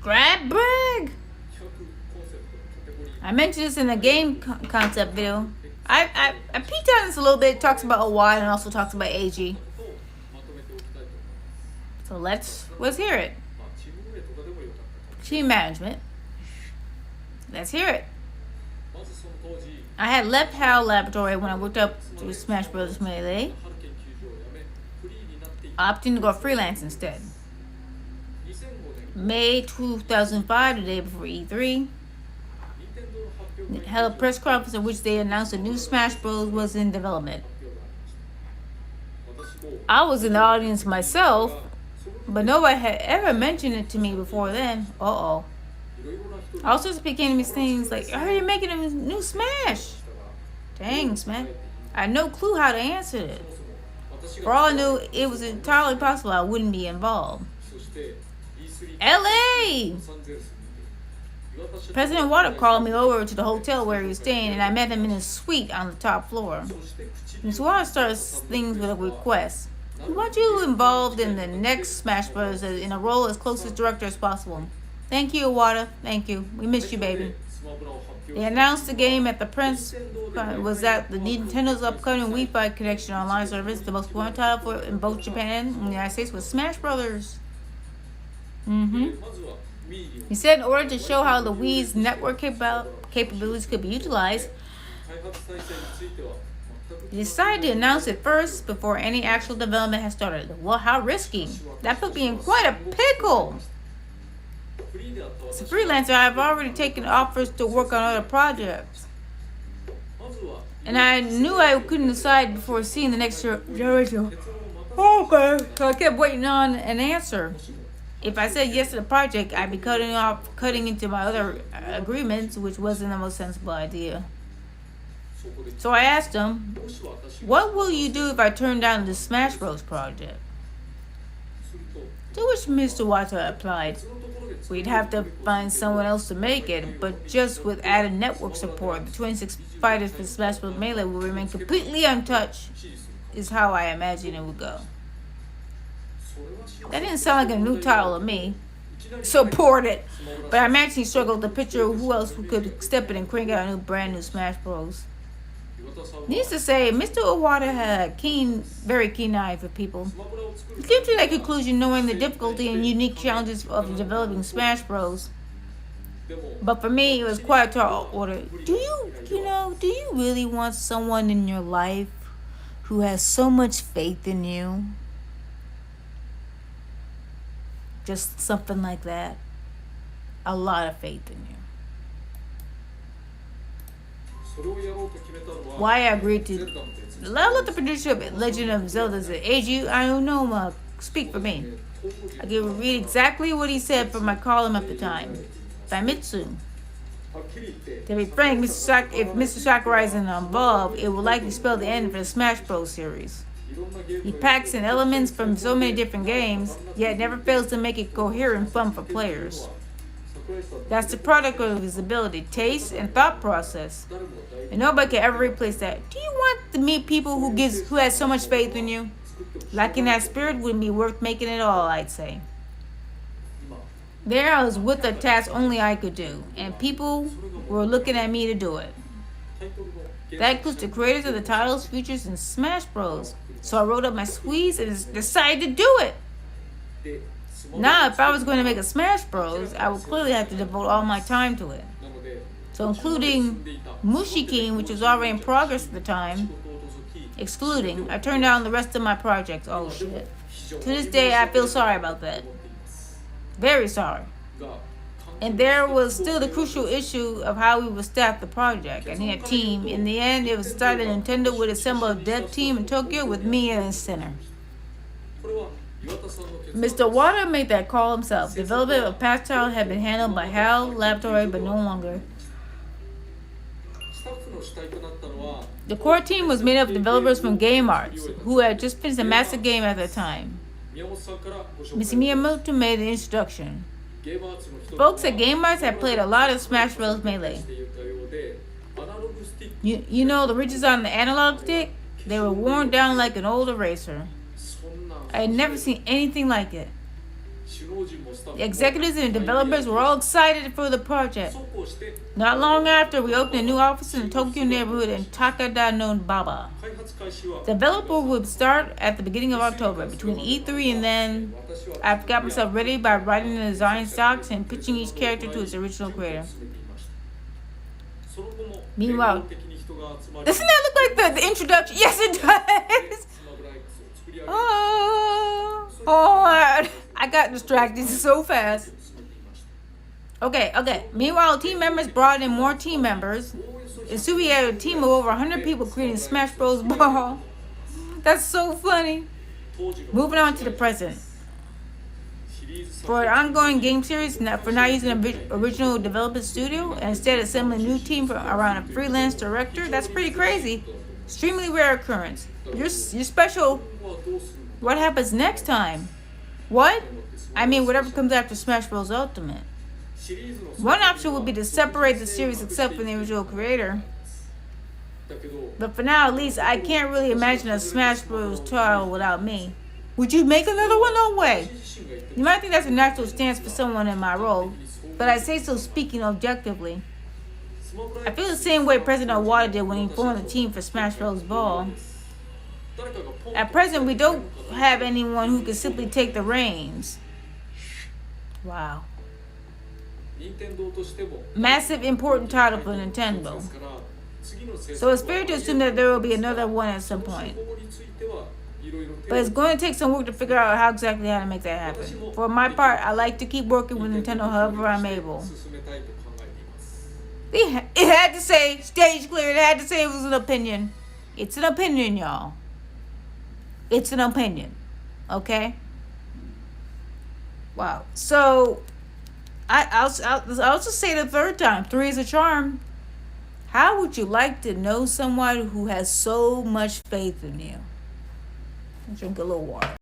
Grab brag. I mentioned this in the game concept video. I peeked on this a little bit. It talks about OY and also talks about AG. So let's hear it. Team management. Let's hear it. I had left HAL Laboratory when I worked up to Smash Bros. Melee, opting to go freelance instead. May 2005, the day before E3, held a press conference in which they announced a new Smash Bros. Was in development. I was in the audience myself, but nobody had ever mentioned it to me before then. All sorts of became these things like, I heard you're making a new Smash. Dang, Smash. I had no clue how to answer it. For all I knew, it was entirely possible I wouldn't be involved. LA! President Water called me over to the hotel where he was staying, and I met him in his suite on the top floor. Mr. Water starts things with a request. We want you involved in the next Smash Bros. In a role as close as director as possible. Thank you, Iwata. Thank you. We missed you, baby. They announced the game at the press was that the Nintendo's upcoming Wi-Fi connection online service, the most important title for in both Japan and the United States, was Smash Brothers. He said in order to show how the Wii's network capabilities could be utilized, he decided to announce it first before any actual development had started. Well, how risky. That put me in quite a pickle. As a freelancer, I've already taken offers to work on other projects. And I knew I couldn't decide before seeing the next generation. Okay. So I kept waiting on an answer. If I said yes to the project, I'd be cutting into my other agreements, which wasn't the most sensible idea. So I asked him, what will you do if I turn down the Smash Bros. Project? To which Mr. Wata replied, we'd have to find someone else to make it, but just with added network support, the 26 fighters for Smash Bros. Melee will remain completely untouched, is how I imagine it would go. That didn't sound like a new title to me. Support it. But I imagine he struggled to picture who else could step in and crank out a brand new Smash Bros. Needless to say, Mr. Iwata had a very keen eye for people. He came to that conclusion knowing the difficulty and unique challenges of developing Smash Bros. But for me, it was quite a tall order. Do you really want someone in your life who has so much faith in you? Just something like that. A lot of faith in you. Why I agreed to let the producer of Legend of Zelda say, AG, I don't know, speak for me. I can read exactly what he said from my column at the time. Famitsu. To be frank, if Mr. Sakurai isn't involved, it will likely spell the end for the Smash Bros. Series. He packs in elements from so many different games, yet never fails to make it coherent fun for players. That's the product of his ability, taste, and thought process. And nobody can ever replace that. Do you want to meet people who has so much faith in you? Lacking that spirit wouldn't be worth making at all, I'd say. There I was with a task only I could do, and people were looking at me to do it. That includes the creators of the titles features in Smash Bros. So I rolled up my sleeves and decided to do it. Now, if I was going to make a Smash Bros, I would clearly have to devote all my time to it. So including Mushiking, which was already in progress at the time, excluding, I turned down the rest of my projects. Oh shit. To this day, I feel sorry about that. Very sorry. And there was still the crucial issue of how we would staff the project. I need a team. In the end, it was decided Nintendo would assemble a dev team in Tokyo with me in the center. Mr. Wata made that call himself. Development of past title had been handled by HAL Laboratory, but no longer. The core team was made up of developers from Game Arts, who had just finished a massive game at the time. Mr. Miyamoto made the introduction. Folks at Game Arts had played a lot of Smash Bros. Melee. You know the ridges on the analog stick? They were worn down like an old eraser. I had never seen anything like it. The executives and developers were all excited for the project. Not long after, we opened a new office in the Tokyo neighborhood in Takada no Baba. The developer would start at the beginning of October, between E3 and then. I got myself ready by writing the design stocks and pitching each character to its original creator. Meanwhile, doesn't that look like the introduction? Yes, it does. I got distracted so fast. Okay. Meanwhile, team members brought in more team members. And so we had a team of over 100 people creating Smash Bros. Brawl. That's so funny. Moving on to the present. For an ongoing game series, for not using an original development studio and instead assembling a new team around a freelance director, that's pretty crazy. Extremely rare occurrence. You're special. What happens next time? What? I mean, whatever comes after Smash Bros. Ultimate. One option would be to separate the series except for the original creator. But for now, at least, I can't really imagine a Smash Bros. Trial without me. Would you make another one? No way. You might think that's a natural stance for someone in my role, but I say so speaking objectively. I feel the same way President Iwata did when he formed the team for Smash Bros. Brawl. At present, we don't have anyone who can simply take the reins. Wow. Massive, important title for Nintendo. So it's fair to assume that there will be another one at some point. But it's going to take some work to figure out how to make that happen. For my part, I like to keep working with Nintendo however I'm able. It had to say, stage clear, it had to say it was an opinion. It's an opinion, y'all. It's an opinion. Okay? Wow. So, I'll just say the third time. 3 is a charm. How would you like to know someone who has so much faith in you? Drink a little water.